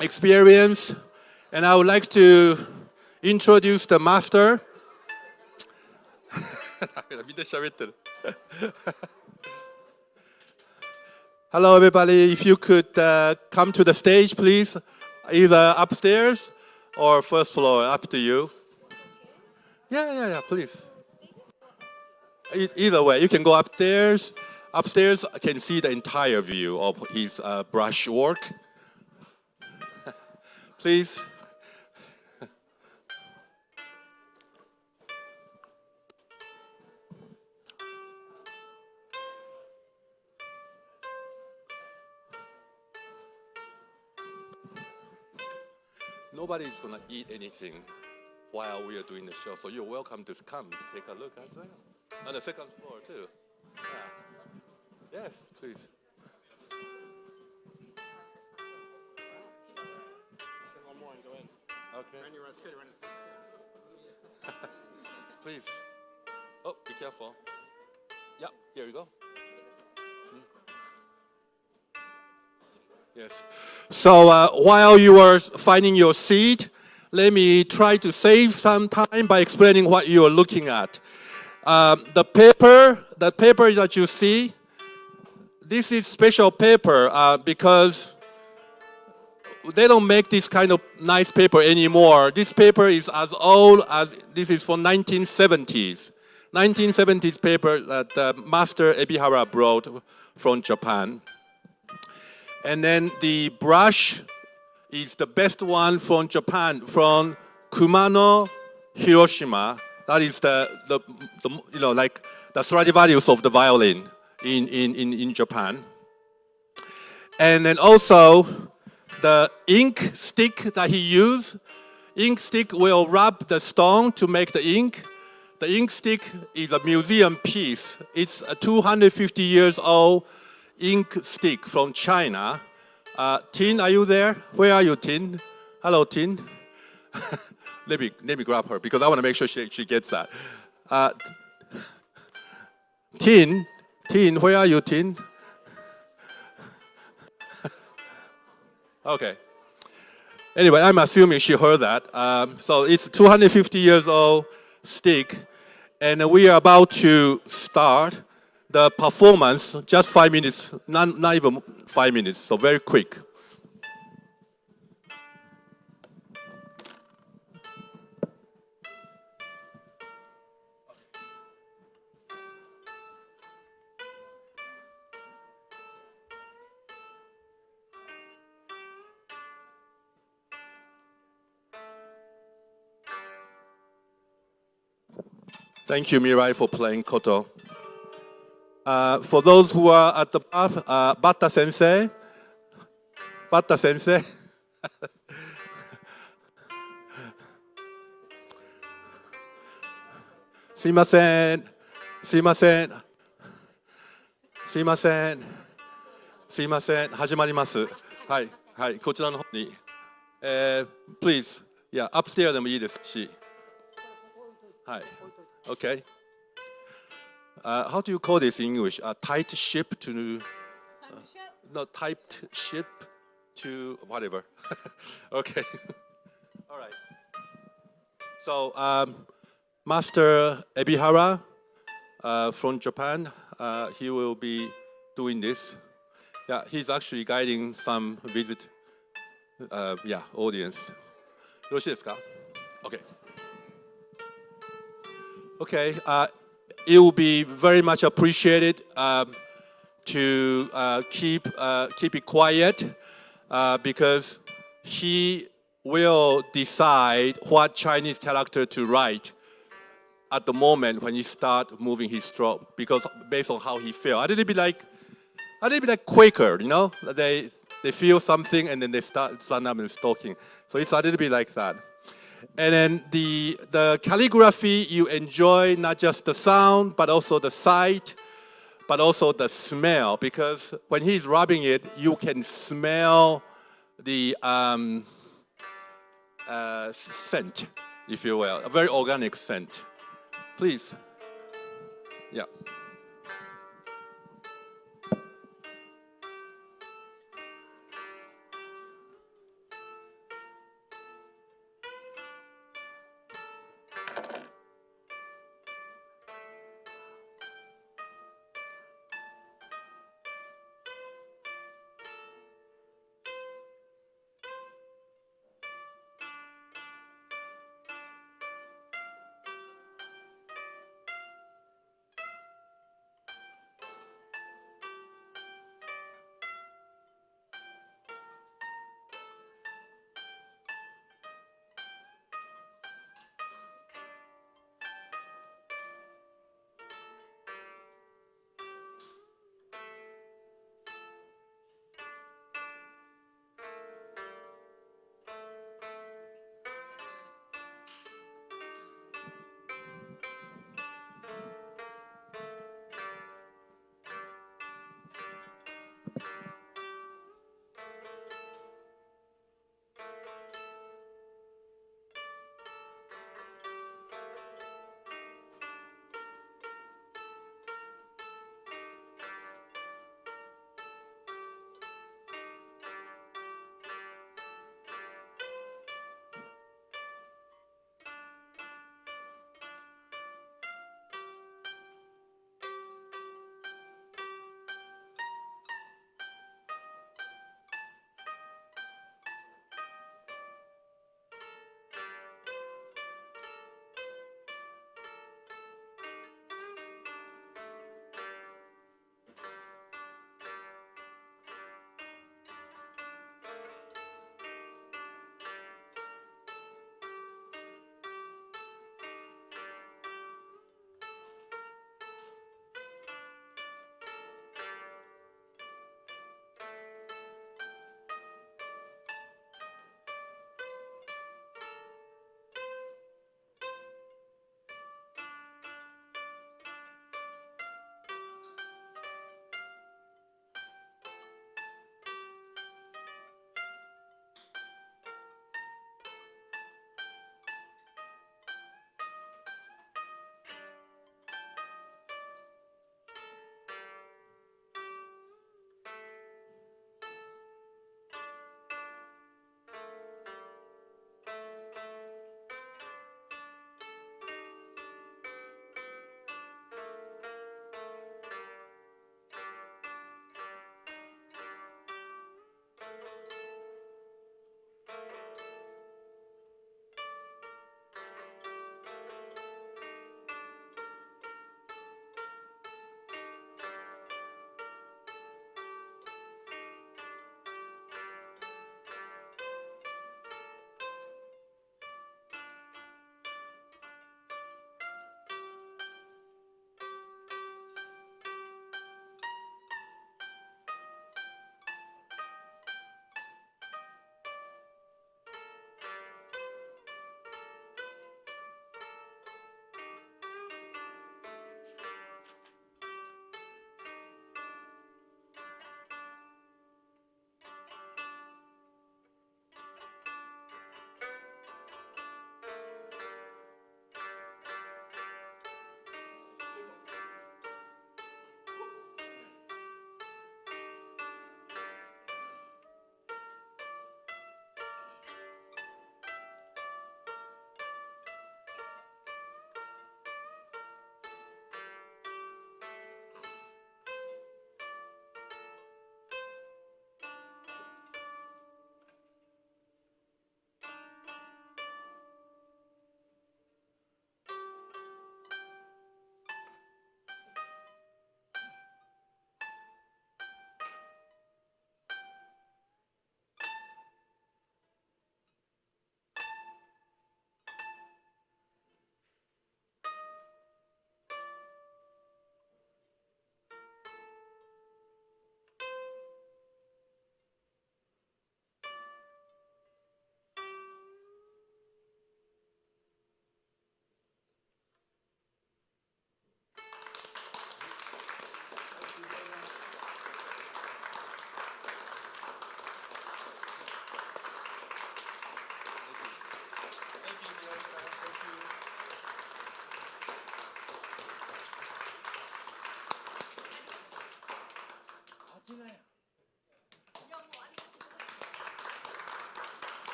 experience. And I would like to introduce the master. Hello, everybody. If you could come to the stage, please, either upstairs or first floor, up to you. Yeah, please. Either way, you can go upstairs. Upstairs, I can see the entire view of his brush work. Please. Nobody's gonna eat anything while we are doing the show, so you're welcome to come take a look as well. On the second floor too. Yeah. Yes, please. One more and go in. Okay. Randy, it's good. Randy. Please. Oh, be careful. Yeah, here we go. Yes. So while you are finding your seat, let me try to save some time by explaining what you are looking at. The paper that you see, this is special paper because they don't make this kind of nice paper anymore. This paper is as old as, this is from 1970s. 1970s paper that Master Ebihara brought from Japan. And then the brush is the best one from Japan, from Kumano, Hiroshima. That is the like the Stradivarius of the violin in Japan. And then also the ink stick that he used. Ink stick will rub the stone to make the ink. The ink stick is a museum piece. It's a 250 years old ink stick from China. Tin, are you there? Where are you, Tin? Hello, Tin. let me grab her because I want to make sure she gets that. Tin, where are you, Tin? Okay. Anyway, I'm assuming she heard that. So it's 250 years old stick, and we are about to start the performance, just 5 minutes, not even 5 minutes, so very quick. Thank you, Mirai, for playing koto. For those who are at the bar, Batta Sensei. Sumimasen. 始まります。はい、はい、こちらの方に。Please, yeah, upstairs でもいいですし。はい。Okay. How do you call this in English? A tight ship to... no, typed ship to whatever. Okay. All right. So, Master Ebihara from Japan, he will be doing this. Yeah, he's actually guiding some visit, audience. よろしいですか? Okay. Okay, it will be very much appreciated to keep it quiet because he will decide what Chinese character to write at the moment when he start moving his stroke, because based on how he feel. A little bit like Quaker, you know? They feel something and then they start up and talking. So it's a little bit like that. And then the calligraphy, you enjoy not just the sound, but also the sight, but also the smell, because when he's rubbing it, you can smell the scent, if you will, a very organic scent. Please. Yeah.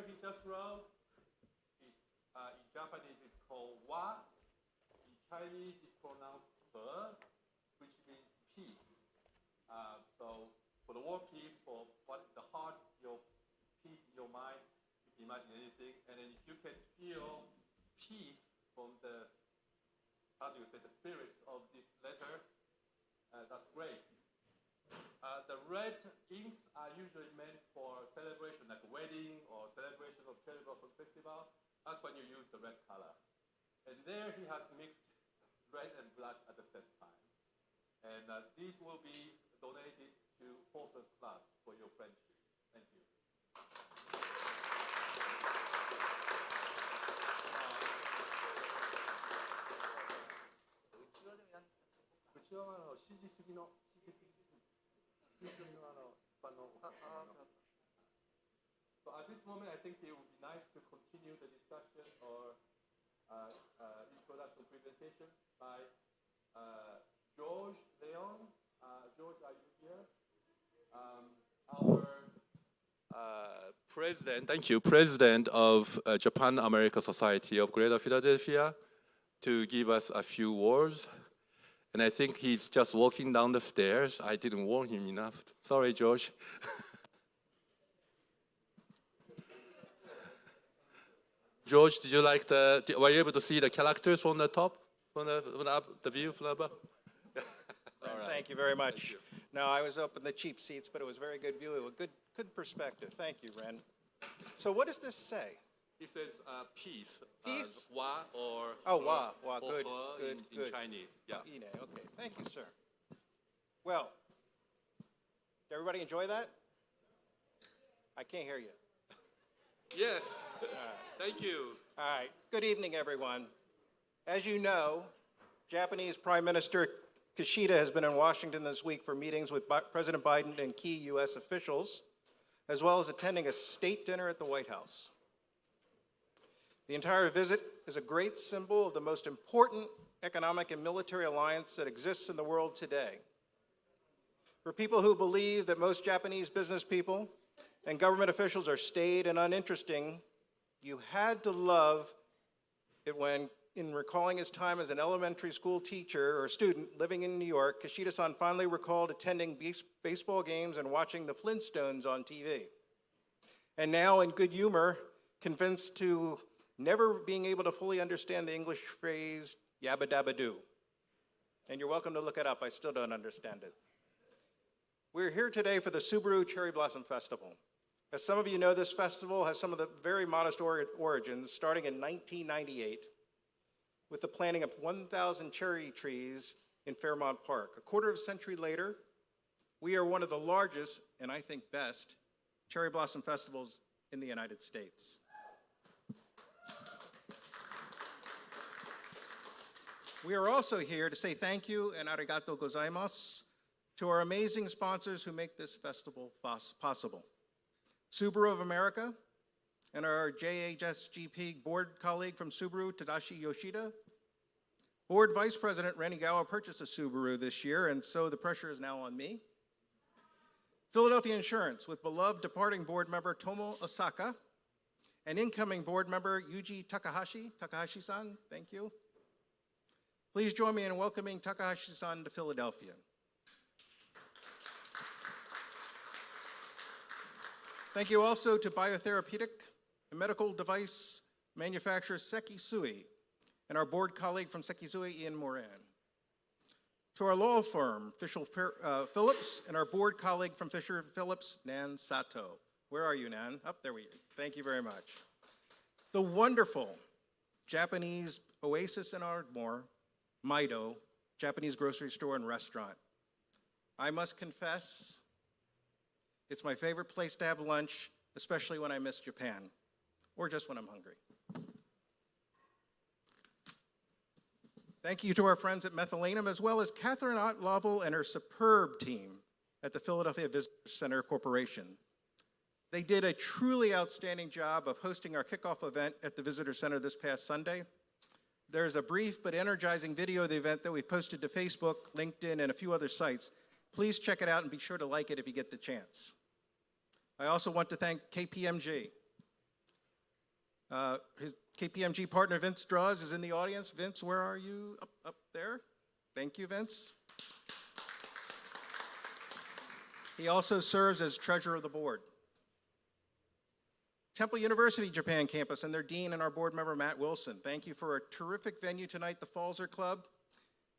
he just wrote, in Japanese it's called wa. In Chinese it's pronounced he, which means peace. So for the word peace, for what the heart, your peace in your mind, you can imagine anything. And then if you can feel peace from the, how do you say, the spirit of this letter, that's great. The red inks are usually meant for celebration, like a wedding or celebration of cherry blossom festival. That's when you use the red color. And there he has mixed red and black at the same time. And these will be donated to Forces Club for your friendship. Thank you. うちは7時過ぎのSo at this moment, I think it would be nice to continue the discussion or introduction presentation by George Leon. George, are you here? Our president, thank you, president of Japan-America Society of Greater Philadelphia, to give us a few words. And I think he's just walking down the stairs. I didn't warn him enough. Sorry, George. George, did you like were you able to see the characters from the top, from the view from above? Right. Thank you very much. You. No, I was up in the cheap seats, but it was a very good view. It was good perspective. Thank you, Ren. So what does this say? It says peace. Peace? Wa or wa. Good. In Chinese. Yeah. Okay. Thank you, sir. Well, did everybody enjoy that? I can't hear you. Yes. Thank you. All right. Good evening, everyone. As you know, Japanese Prime Minister Kishida has been in Washington this week for meetings with President Biden and key U.S. officials, as well as attending a state dinner at the White House. The entire visit is a great symbol of the most important economic and military alliance that exists in the world today. For people who believe that most Japanese business people and government officials are staid and uninteresting, you had to love it when, in recalling his time as an elementary school teacher or student living in New York, Kishida-san finally recalled attending baseball games and watching the Flintstones on TV. And now, in good humor, convinced to never being able to fully understand the English phrase, yabba dabba doo. And you're welcome to look it up, I still don't understand it. We're here today for the Subaru Cherry Blossom Festival. As some of you know, this festival has some of the very modest origins, starting in 1998, with the planting of 1,000 cherry trees in Fairmount Park. A quarter of a century later, we are one of the largest, and I think best, cherry blossom festivals in the United States. We are also here to say thank you and arigato gozaimasu to our amazing sponsors who make this festival possible. Subaru of America and our JHSGP board colleague from Subaru, Tadashi Yoshida. Board Vice President Renigawa purchased a Subaru this year, and so the pressure is now on me. Philadelphia Insurance with beloved departing board member Tomo Osaka and incoming board member Yuji Takahashi. Takahashi-san, thank you. Please join me in welcoming Takahashi-san to Philadelphia. Thank you also to biotherapeutic and medical device manufacturer Sekisui and our board colleague from Sekisui, Ian Moran. To our law firm, Fisher Phillips, and our board colleague from Fisher Phillips, Nan Sato. Where are you, Nan? Up there we are. Thank you very much. The wonderful Japanese oasis in Ardmore, Maido, Japanese grocery store and restaurant. I must confess, it's my favorite place to have lunch, especially when I miss Japan, or just when I'm hungry. Thank you to our friends at Methylenum, as well as Catherine Ott-Lovell and her superb team at the Philadelphia Visitor Center Corporation. They did a truly outstanding job of hosting our kickoff event at the Visitor Center this past Sunday. There's a brief but energizing video of the event that we've posted to Facebook, LinkedIn, and a few other sites. Please check it out and be sure to like it if you get the chance. I also want to thank KPMG, His KPMG partner, Vince Draws, is in the audience. Vince, where are you? Up there. Thank you, Vince. He also serves as treasurer of the board. Temple University Japan campus and their dean and our board member, Matt Wilson. Thank you for a terrific venue tonight, the Falzer Club.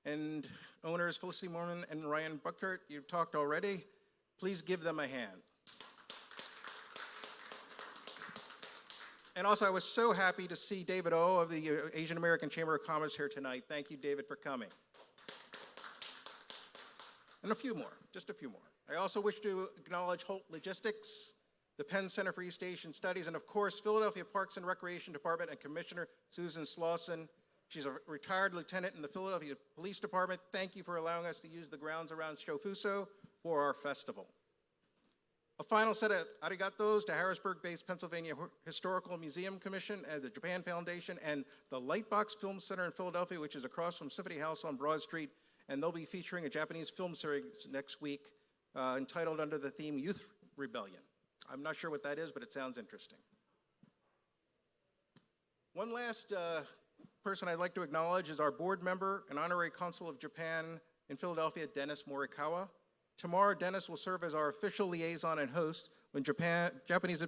And owners Felicity Mormon and Ryan Buckert, you've talked already. Please give them a hand. And also, I was so happy to see David O of the Asian American Chamber of Commerce here tonight. Thank you, David, for coming. And a few more, just a few more. I also wish to acknowledge Holt Logistics, the Penn Center for East Asian Studies, and of course, Philadelphia Parks and Recreation Department and Commissioner Susan Slauson. She's a retired lieutenant in the Philadelphia Police Department. Thank you for allowing us to use the grounds around Shofuso for our festival. A final set of arigatos to Harrisburg-based Pennsylvania Historical Museum Commission and the Japan Foundation and the Lightbox Film Center in Philadelphia, which is across from Symphony House on Broad Street. And they'll be featuring a Japanese film series next week entitled under the theme Youth Rebellion. I'm not sure what that is, but it sounds interesting. One last person I'd like to acknowledge is our board member and honorary consul of Japan in Philadelphia, Dennis Morikawa. Tomorrow, Dennis will serve as our official liaison and host when Japanese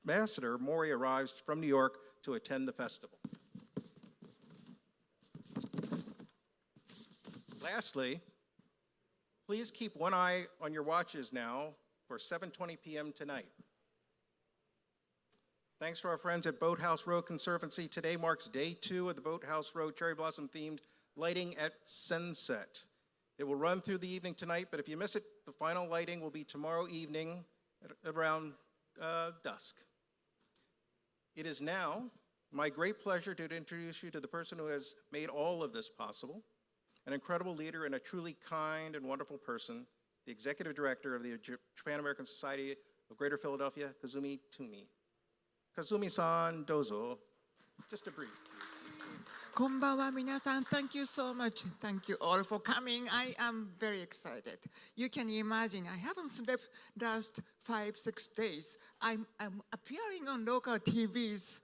Ambassador Mori arrives from New York to attend the festival. Lastly, please keep one eye on your watches now for 7:20 p.m. tonight. Thanks to our friends at Boathouse Row Conservancy. Today marks day 2 of the Boathouse Row Cherry Blossom themed lighting at sunset. It will run through the evening tonight, but if you miss it, the final lighting will be tomorrow evening at around dusk. It is now my great pleasure to introduce you to the person who has made all of this possible, an incredible leader and a truly kind and wonderful person, the executive director of the Japan American Society of Greater Philadelphia, Kazumi Tumi. Kazumi-san, dozo. Just a brief. こんばんは皆さん Thank you so much. Thank you all for coming. I am very excited. You can imagine I haven't slept last 5-6 days. I'm appearing on local TVs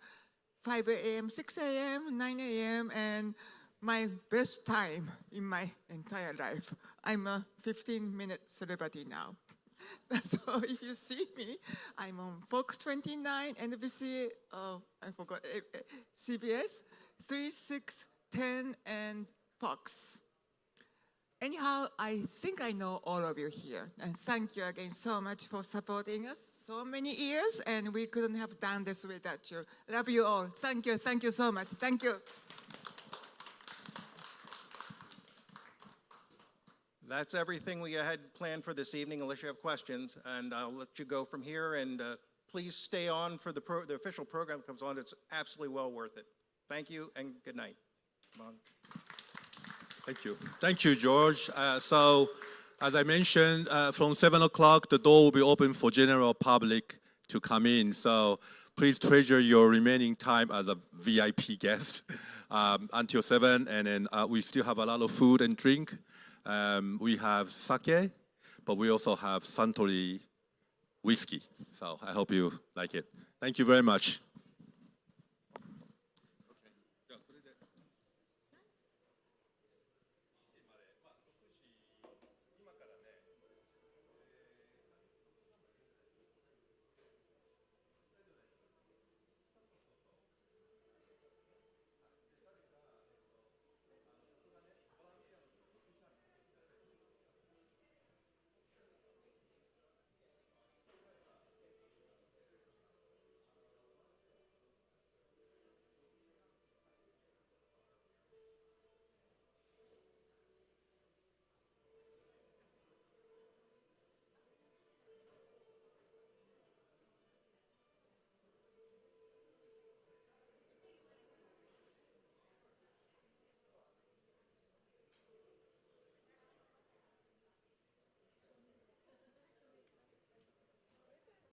5 a.m., 6 a.m., 9 a.m. and my best time in my entire life. I'm a 15-minute celebrity now. So if you see me, I'm on Fox 29, NBC, I forgot, CBS, 3, 6, 10, and Fox. Anyhow, I think I know all of you here. And thank you again so much for supporting us so many years, and we couldn't have done this without you. Love you all. Thank you so much. Thank you. That's everything we had planned for this evening, unless you have questions, and I'll let you go from here. And please stay on for the official program that comes on. It's absolutely well worth it. Thank you, and good night. Come on. Thank you. Thank you, George. So, as I mentioned, from 7 o'clock, the door will be open for general public to come in. So, please treasure your remaining time as a VIP guest until 7. And then we still have a lot of food and drink. We have sake, but we also have Suntory whiskey. So, I hope you like it. Thank you very much.